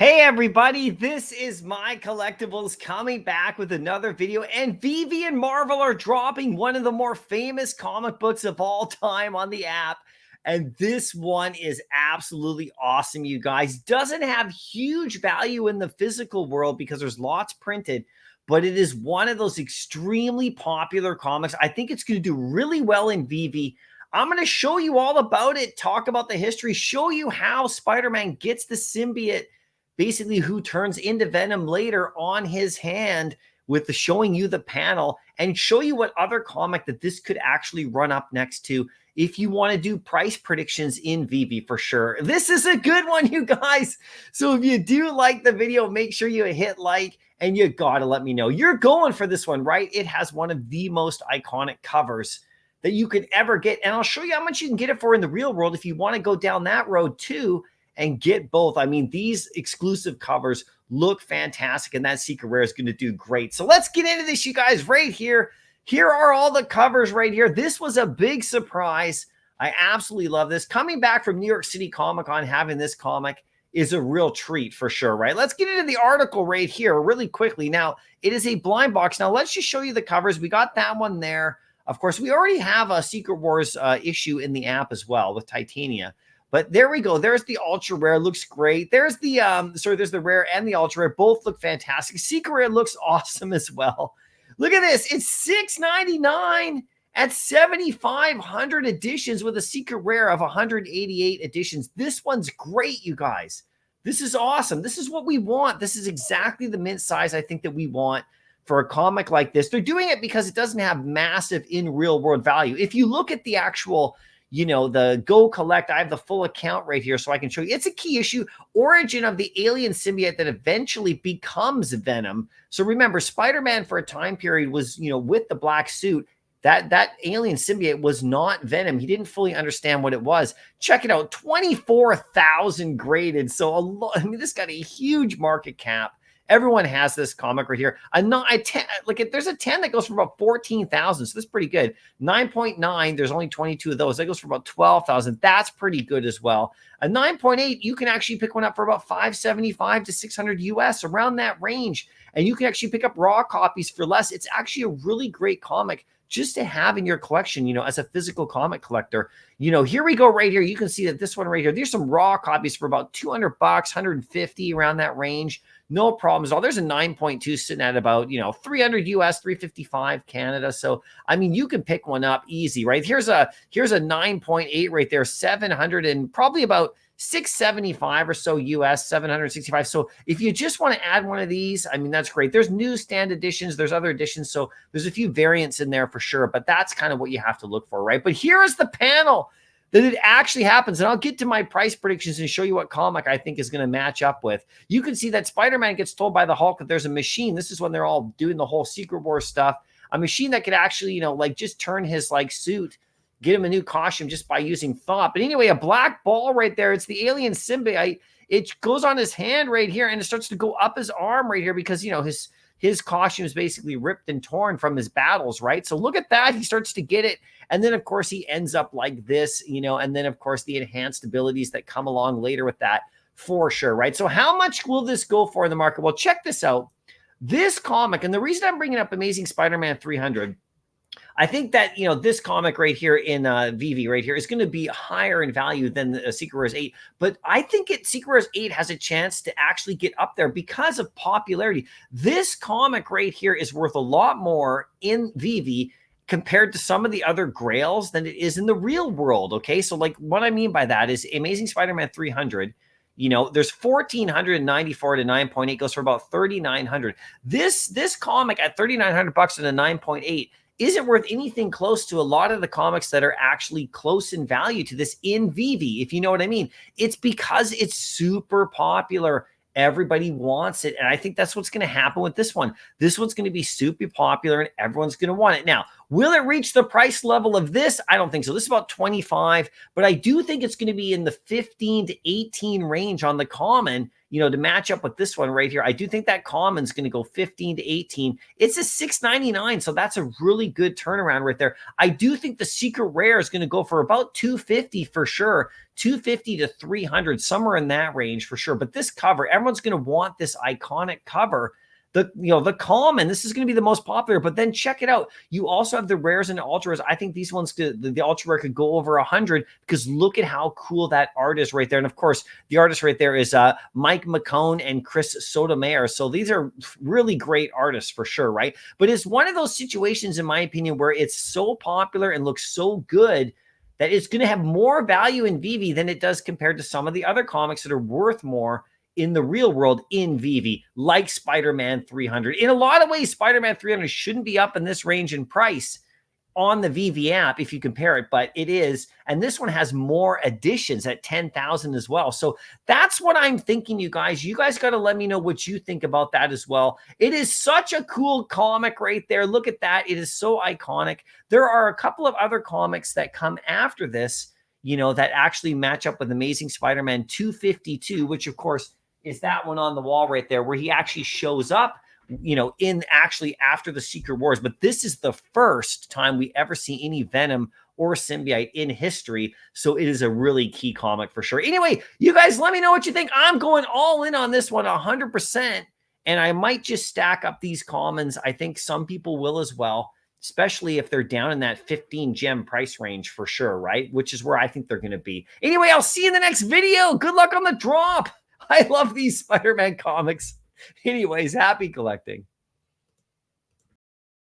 Hey everybody, this is MyCollectables coming back with another video, and Veve and Marvel are dropping one of the more famous comic books of all time on the app. And this one is absolutely awesome, you guys. Doesn't have huge value in the physical world because there's lots printed, but it is one of those extremely popular comics. I think it's going to do really well in Veve. I'm going to show you all about it, talk about the history, show you how Spider-Man gets the symbiote, basically who turns into Venom later, on his hand, with the showing you the panel, and show you what other comic that this could actually run up next to if you want to do price predictions in Veve for sure. This is a good one, you guys. So if you do like the video, make sure you hit like, and you gotta let me know you're going for this one, right? It has one of the most iconic covers that you could ever get, and I'll show you how much you can get it for in the real world if you want to go down that road too and get both. I mean, these exclusive covers look fantastic, and that secret rare is going to do great. So let's get into this, you guys, right here. Here are all the covers right here. This was a big surprise. I absolutely love this. Coming back from New York City Comic Con, having this comic is a real treat for sure, right? Let's get into the article right here really quickly. Now, it is a blind box. Now, let's just show you the covers. We got that one there. Of course, we already have a Secret Wars issue in the app as well with Titania. But there we go. There's the ultra rare. Looks great. There's the there's the rare and the ultra rare. Both look fantastic. Secret rare looks awesome as well. Look at this. It's $6.99 at 7,500 editions with a secret rare of 188 editions. This one's great, you guys. This is awesome. This is what we want. This is exactly the mint size I think that we want for a comic like this. They're doing it because it doesn't have massive in real world value. If you look at the actual, the Go Collect, I have the full account right here so I can show you. It's a key issue, origin of the alien symbiote that eventually becomes Venom. So remember, Spider-Man for a time period was, with the black suit. That alien symbiote was not Venom. He didn't fully understand what it was. Check it out, 24,000 graded. So this got a huge market cap. Everyone has this comic right here. There's a 10 that goes for about 14,000. So that's pretty good. 9.9, there's only 22 of those. That goes for about 12,000. That's pretty good as well. A 9.8, you can actually pick one up for about 575 to 600 US, around that range. And you can actually pick up raw copies for less. It's actually a really great comic just to have in your collection, as a physical comic collector. Here we go right here. You can see that this one right here, there's some raw copies for about 200 bucks, 150, around that range. No problems at all. There's a 9.2 sitting at about, 300 US, 355 Canada. So, you can pick one up easy, right? Here's a 9.8 right there, 700 and probably about 675 or so US, 765. So if you just want to add one of these, that's great. There's newsstand editions, there's other editions. So there's a few variants in there for sure, but that's kind of what you have to look for, right? But here is the panel that it actually happens. And I'll get to my price predictions and show you what comic I think is going to match up with. You can see that Spider-Man gets told by the Hulk that there's a machine. This is when they're all doing the whole Secret Wars stuff. A machine that could actually, just turn his suit, get him a new costume just by using thought. But anyway, a black ball right there. It's the alien symbiote. It goes on his hand right here, and it starts to go up his arm right here because, his costume is basically ripped and torn from his battles, right? So look at that. He starts to get it. And then, of course, he ends up like this, and then, of course, the enhanced abilities that come along later with that for sure, right? So how much will this go for in the market? Well, check this out. This comic, and the reason I'm bringing up Amazing Spider-Man 300, I think that, this comic right here in Veve right here is going to be higher in value than the Secret Wars 8. But I think Secret Wars 8 has a chance to actually get up there because of popularity. This comic right here is worth a lot more in Veve compared to some of the other grails than it is in the real world, okay? So, what I mean by that is Amazing Spider-Man 300, there's 1,494 to 9.8, goes for about 3,900. This comic at 3,900 bucks and a 9.8 isn't worth anything close to a lot of the comics that are actually close in value to this in Veve, if you know what I mean. It's because it's super popular. Everybody wants it. And I think that's what's going to happen with this one. This one's going to be super popular and everyone's going to want it. Now, Will it reach the price level of this? I don't think so. This is about 25, but I do think it's going to be in the 15 to 18 range on the common, to match up with this one right here. I do think that common is going to go 15 to 18. It's a $6.99, so that's a really good turnaround right there. I do think the secret rare is going to go for about 250 for sure. 250 to 300, somewhere in that range for sure. But this cover, everyone's going to want this iconic cover. The common, this is going to be the most popular, but then check it out. You also have the rares and the ultra rares. I think these ones the ultra rare could go over 100 because look at how cool that art is right there. And of course, the artist right there is Mike McCone and Chris Sotomayor. So these are really great artists for sure, right? But it's one of those situations, in my opinion, where it's so popular and looks so good that it's going to have more value in Veve than it does compared to some of the other comics that are worth more in the real world in Veve, like Spider-Man 300. In a lot of ways, Spider-Man 300 shouldn't be up in this range in price on the Veve app if you compare it, but it is. And this one has more additions at 10,000 as well. So that's what I'm thinking, you guys. You guys got to let me know what you think about that as well. It is such a cool comic right there. Look at that. It is so iconic. There are a couple of other comics that come after this, that actually match up with Amazing Spider-Man 252, which of course is that one on the wall right there where he actually shows up, in actually after the Secret Wars. But this is the first time we ever see any Venom or symbiote in history. So it is a really key comic for sure. Anyway, you guys let me know what you think. I'm going all in on this one 100%. And I might just stack up these commons. I think some people will as well, especially if they're down in that 15 gem price range for sure, right? Which is where I think they're going to be. Anyway, I'll see you in the next video. Good luck on the drop. I love these Spider-Man comics. Anyways, happy collecting.